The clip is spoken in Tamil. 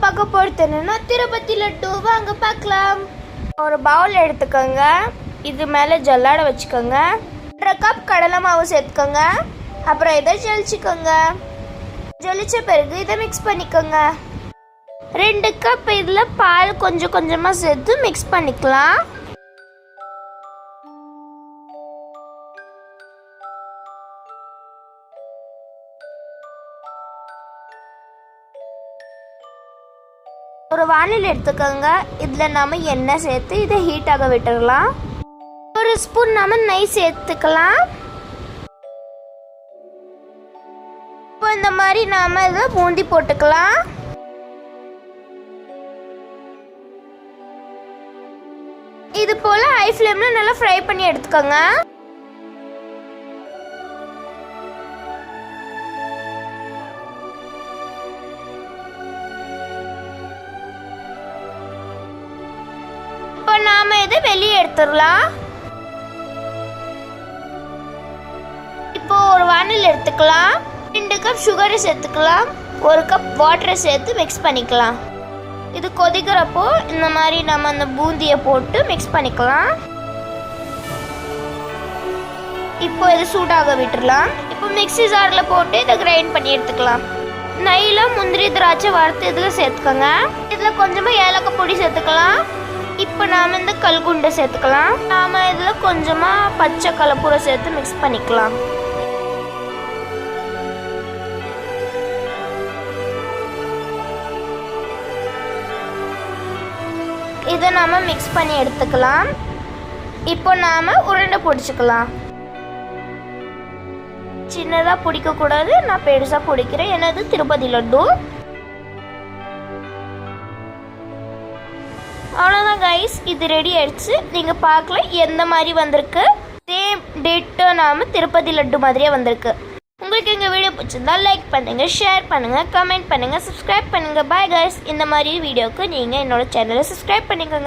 பார்க்க போகிறது என்னன்னா திருப்பதி லட்டு. வாங்க பார்க்கலாம். ஒரு பவுல் எடுத்துக்கோங்க. இது மேலே ஜல்லாடை வச்சுக்கோங்க. 1/2 கப் கடலை மாவு சேர்த்துக்கோங்க. அப்புறம் இதை ஜலிச்சுக்கோங்க. ஜலிச்ச பிறகு இதை மிக்ஸ் பண்ணிக்கோங்க. 2 கப் இதில் பால் கொஞ்சம் கொஞ்சமாக சேர்த்து மிக்ஸ் பண்ணிக்கலாம். ஒரு வானிலை எடுத்துக்கோங்க. இதில் நம்ம எண்ணெய் சேர்த்து இதை ஹீட்டாக விட்டுடலாம். 1 ஸ்பூன் நம்ம நெய் சேர்த்துக்கலாம். இப்போ இந்த மாதிரி நாம இதை பூந்தி போட்டுக்கலாம். இது போல ஹை ஃப்ளேம்ல நல்லா ஃப்ரை பண்ணி எடுத்துக்கோங்க. இப்போ நாம இதை வெளியே எடுத்துடலாம். இப்போ ஒரு வானில் எடுத்துக்கலாம். 2 கப் சுகரை சேர்த்துக்கலாம். 1 கப் வாட்டரை சேர்த்து மிக்ஸ் பண்ணிக்கலாம். இது கொதிக்கிறப்போ இந்த மாதிரி நம்ம அந்த பூந்தியை போட்டு மிக்ஸ் பண்ணிக்கலாம். இப்போ இது சூடாக விட்டுடலாம். இப்போ மிக்ஸி ஜாரில் போட்டு இதை கிரைண்ட் பண்ணி எடுத்துக்கலாம். நெய்யில் முந்திரி திராட்சை வறுத்து இதில் சேர்த்துக்கோங்க. இதில் கொஞ்சமாக ஏலக்காய் பொடி சேர்த்துக்கலாம். இப்போ நாம் இந்த கல்குண்டை சேர்த்துக்கலாம். நாம் இதில் கொஞ்சமாக பச்சை கலப்பூரை சேர்த்து மிக்ஸ் பண்ணிக்கலாம். இதை நாம் மிக்ஸ் பண்ணி எடுத்துக்கலாம். இப்போ நாம் உருண்டை பிடிச்சிக்கலாம். சின்னதாக பிடிக்கக்கூடாது, நான் பெருசாக பிடிக்கிறேன். என்னது திருப்பதி லட்டு. அவ்வளோதான் கைஸ், இது ரெடி ஆயிடுச்சு. நீங்கள் பார்க்கல எந்த மாதிரி வந்திருக்கு. சேம் டேட்டோ நாம் திருப்பதி லட்டு மாதிரியே வந்திருக்கு. உங்களுக்கு எங்கள் வீடியோ பிடிச்சிருந்தா லைக் பண்ணுங்கள், ஷேர் பண்ணுங்கள், கமெண்ட் பண்ணுங்கள், சப்ஸ்கிரைப் பண்ணுங்கள். Bye guys. இந்த மாதிரி வீடியோவுக்கு நீங்கள் என்னோட சேனலை சப்ஸ்கிரைப் பண்ணிக்கோங்க.